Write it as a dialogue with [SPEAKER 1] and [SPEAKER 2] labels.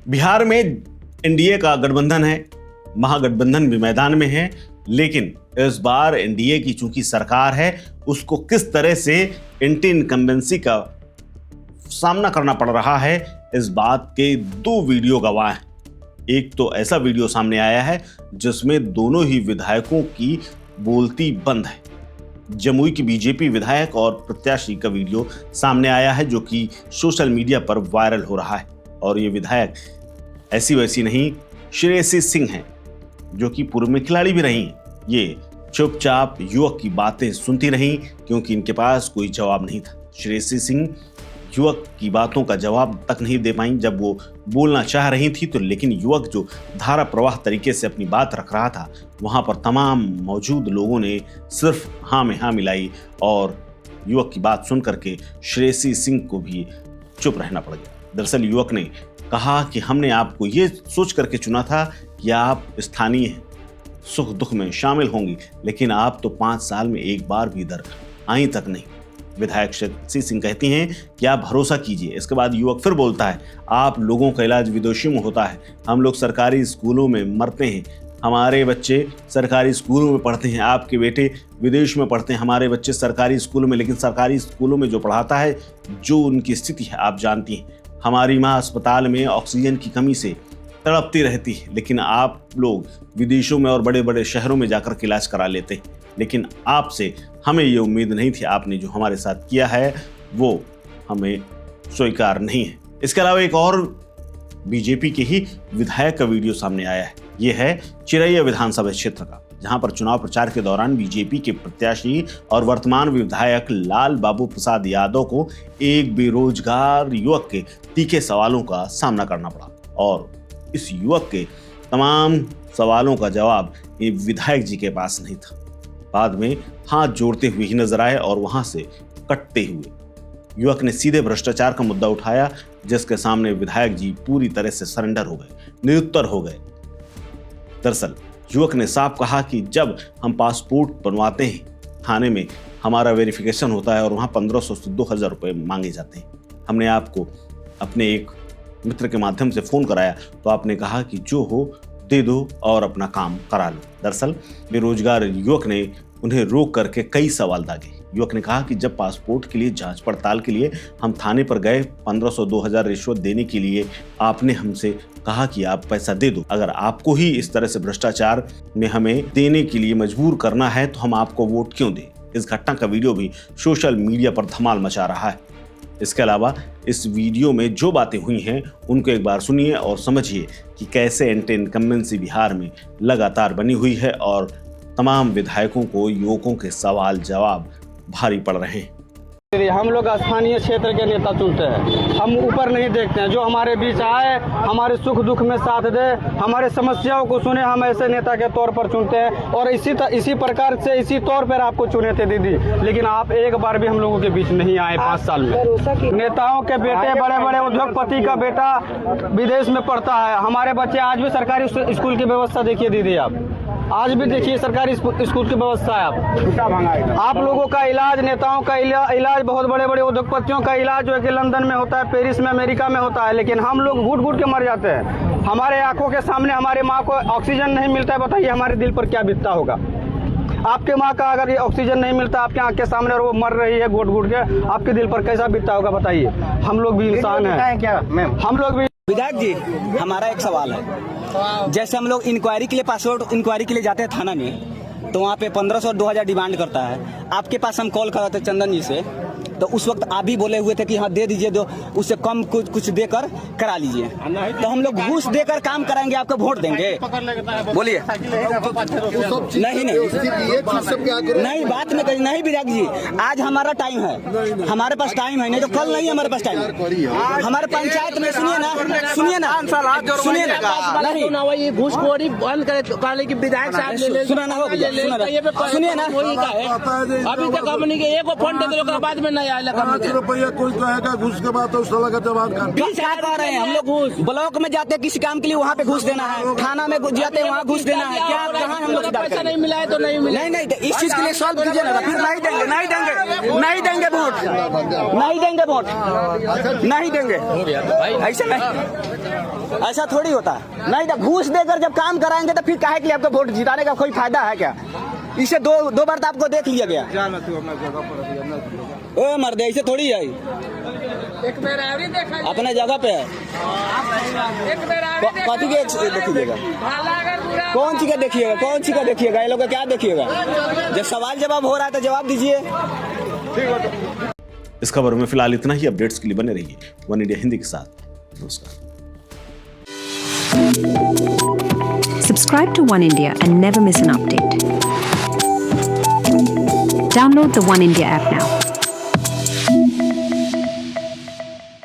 [SPEAKER 1] बिहार में एनडीए का गठबंधन है, महागठबंधन भी मैदान में है, लेकिन इस बार एनडीए की चूंकि सरकार है, उसको किस तरह से एंटी इनकम्बेंसी का सामना करना पड़ रहा है, इस बात के दो वीडियो गवाह हैं। एक तो ऐसा वीडियो सामने आया है जिसमें दोनों ही विधायकों की बोलती बंद है। जमुई की बीजेपी विधायक और प्रत्याशी का वीडियो सामने आया है जो कि सोशल मीडिया पर वायरल हो रहा है। और ये विधायक ऐसी वैसी नहीं, श्रेयसी सिंह हैं, जो कि पूर्व में खिलाड़ी भी रही हैं। ये चुपचाप युवक की बातें सुनती रहीं क्योंकि इनके पास कोई जवाब नहीं था। श्रेयसी सिंह युवक की बातों का जवाब तक नहीं दे पाई जब वो बोलना चाह रही थी, तो लेकिन युवक जो धारा प्रवाह तरीके से अपनी बात रख रहा था, वहां पर तमाम मौजूद लोगों ने सिर्फ हाँ में हाँ मिलाई और युवक की बात सुन करके श्रेयसी सिंह को भी चुप रहना पड़ गया। दरअसल युवक ने कहा कि हमने आपको ये सोच करके चुना था कि आप स्थानीय हैं, सुख दुख में शामिल होंगी, लेकिन आप तो 5 साल में एक बार भी इधर आई तक नहीं। विधायक श्रेयसी सिंह कहती हैं कि आप भरोसा कीजिए। इसके बाद युवक फिर बोलता है, आप लोगों का इलाज विदेशों में होता है, हम लोग सरकारी स्कूलों में मरते हैं, हमारे बच्चे सरकारी स्कूलों में पढ़ते हैं, आपके बेटे विदेश में पढ़ते हैं, हमारे बच्चे सरकारी स्कूलों में, लेकिन सरकारी स्कूलों में जो पढ़ाता है, जो उनकी स्थिति है आप जानती हैं। हमारी माँ अस्पताल में ऑक्सीजन की कमी से तड़पती रहती है, लेकिन आप लोग विदेशों में और बड़े बड़े शहरों में जाकर के इलाज करा लेते हैं। लेकिन आपसे हमें ये उम्मीद नहीं थी, आपने जो हमारे साथ किया है वो हमें स्वीकार नहीं है। इसके अलावा एक और बीजेपी के ही विधायक का वीडियो सामने आया है। ये है चिरैया विधानसभा क्षेत्र का, जहां पर चुनाव प्रचार के दौरान बीजेपी के प्रत्याशी और वर्तमान विधायक लाल बाबू प्रसाद यादव को एक बेरोजगार युवक के तीखे सवालों का सामना करना पड़ा और इस युवक के तमाम सवालों का जवाब ये विधायक जी के पास नहीं था। बाद में हाथ जोड़ते हुए ही नजर आए और वहां से कटते हुए युवक ने सीधे भ्रष्टाचार का मुद्दा उठाया, जिसके सामने विधायक जी पूरी तरह से सरेंडर हो गए, निरुत्तर हो गए। दरअसल युवक ने साफ कहा कि जब हम पासपोर्ट बनवाते हैं, थाने में हमारा वेरिफिकेशन होता है और वहाँ 1500 से 2000 रुपये मांगे जाते हैं। हमने आपको अपने एक मित्र के माध्यम से फ़ोन कराया तो आपने कहा कि जो हो दे दो और अपना काम करा लो। दरअसल बेरोजगार युवक ने उन्हें रोक करके कई सवाल दागे। युवक ने कहा कि जब पासपोर्ट के लिए जांच पड़ताल के लिए हम थाने पर गए, 1500-2000 रिश्वत देने के लिए आपने हमसे कहा कि आप पैसा दे दो। अगर आपको ही इस तरह से भ्रष्टाचार में हमें देने के लिए मजबूर करना है तो हम आपको वोट क्यों दें। इस घटना का वीडियो भी सोशल मीडिया पर धमाल मचा रहा है। इसके अलावा इस वीडियो में जो बातें हुई हैं उनको एक बार सुनिए और समझिए कि कैसे एंटी इनकम्बेंसी बिहार में लगातार बनी हुई है और तमाम विधायकों को युवकों के सवाल जवाब भारी पड़ रहे हैं।
[SPEAKER 2] हम लोग स्थानीय क्षेत्र के नेता चुनते हैं, हम ऊपर नहीं देखते हैं। जो हमारे बीच आए, हमारे सुख दुख में साथ दे, हमारे समस्याओं को सुने, हम ऐसे नेता के तौर पर चुनते हैं। और इसी प्रकार से इसी तौर पर आपको चुने थे दीदी, लेकिन आप एक बार भी हम लोगों के बीच नहीं आए 5 साल में। नेताओं के बेटे, बड़े बड़े उद्योगपति का बेटा विदेश में पढ़ता है, हमारे बच्चे आज भी सरकारी स्कूल की व्यवस्था देखिए दीदी, आप आज भी देखिए सरकारी स्कूल की व्यवस्था है। आप लोगों का इलाज, नेताओं का इलाज, बहुत बड़े बड़े उद्योगपतियों का इलाज जो है कि लंदन में होता है, पेरिस में, अमेरिका में होता है, लेकिन हम लोग घुट घुट के मर जाते हैं। हमारे आंखों के सामने हमारे माँ को ऑक्सीजन नहीं मिलता है, बताइए हमारे दिल पर क्या बीतता होगा। आपके माँ का अगर ये ऑक्सीजन नहीं मिलता आपके आंख के सामने और वो मर रही है घुट घुट के, आपके दिल पर कैसा बीतता होगा बताइए। हम लोग भी इंसान हैं क्या? हम लोग भी।
[SPEAKER 3] विधायक जी, हमारा एक सवाल है। जैसे हम लोग इंक्वायरी के लिए, पासपोर्ट इंक्वायरी के लिए जाते हैं थाना में, तो वहाँ पे 1500-2000 डिमांड करता है। आपके पास हम कॉल कराते चंदन जी से, तो उस वक्त आप भी बोले हुए थे कि हाँ दे दीजिए, दो उससे कम कुछ देकर करा लीजिए। तो हम लोग घूस देकर काम कराएंगे, आपको वोट देंगे? बोलिए। नहीं बात में कहीं नहीं। विधायक जी, आज हमारा टाइम है, हमारे पास टाइम है, नहीं तो कल नहीं हमारे पास टाइम है। हमारे पंचायत में सुनिए ना
[SPEAKER 4] नहीं घूसखोरी बंद करे कि विधायक साहब
[SPEAKER 3] सुना ना हो, सुनिए ना।
[SPEAKER 4] अभी तक हमने एक फंड बाद में नहीं यहाँ लगा
[SPEAKER 5] 5 रुपया कोई कहेगा घूस के बाद तो साला का जवाब कर
[SPEAKER 3] क्या कह रहे हैं हम लोग? ब्लॉक में जाते हैं किसी काम के लिए, वहाँ पे घूस देना है। थाना में जाते हैं, वहाँ घूस देना है। क्या कहाँ हम लोग सुधार
[SPEAKER 4] पैसा
[SPEAKER 3] करें?
[SPEAKER 4] नहीं मिला है तो नहीं मिला।
[SPEAKER 3] नहीं नहीं, इस चीज के लिए सॉल्व कीजिए ना। फिर नहीं देंगे, नहीं देंगे, नहीं देंगे वोट, नहीं देंगे वोट, नहीं देंगे। ऐसा नहीं, ऐसा थोड़ी होता है। नहीं तो घूस देकर जब काम कराएंगे तो फिर काहे के लिए आपको वोट जिताने का कोई फायदा है क्या? इसे दो बार तो आपको देख लिया गया। ओ मर्द, ऐसे थोड़ी है,
[SPEAKER 4] एक बेर और ही देखा
[SPEAKER 3] अपने जगह पे है।
[SPEAKER 4] एक बेर और ही
[SPEAKER 3] कथी के देखिएगा,
[SPEAKER 4] भाला अगर बुरा
[SPEAKER 3] कौन सी का देखिएगा, कौन सी का देखिएगा, ये लोग का क्या देखिएगा? जब सवाल जवाब हो रहा है तो जवाब दीजिए।
[SPEAKER 1] इस खबर में फिलहाल इतना ही। अपडेट्स के लिए बने रहिए वन इंडिया हिंदी के साथ। नमस्कार।
[SPEAKER 6] Subscribe to One India and never miss an update. Download the One India app now.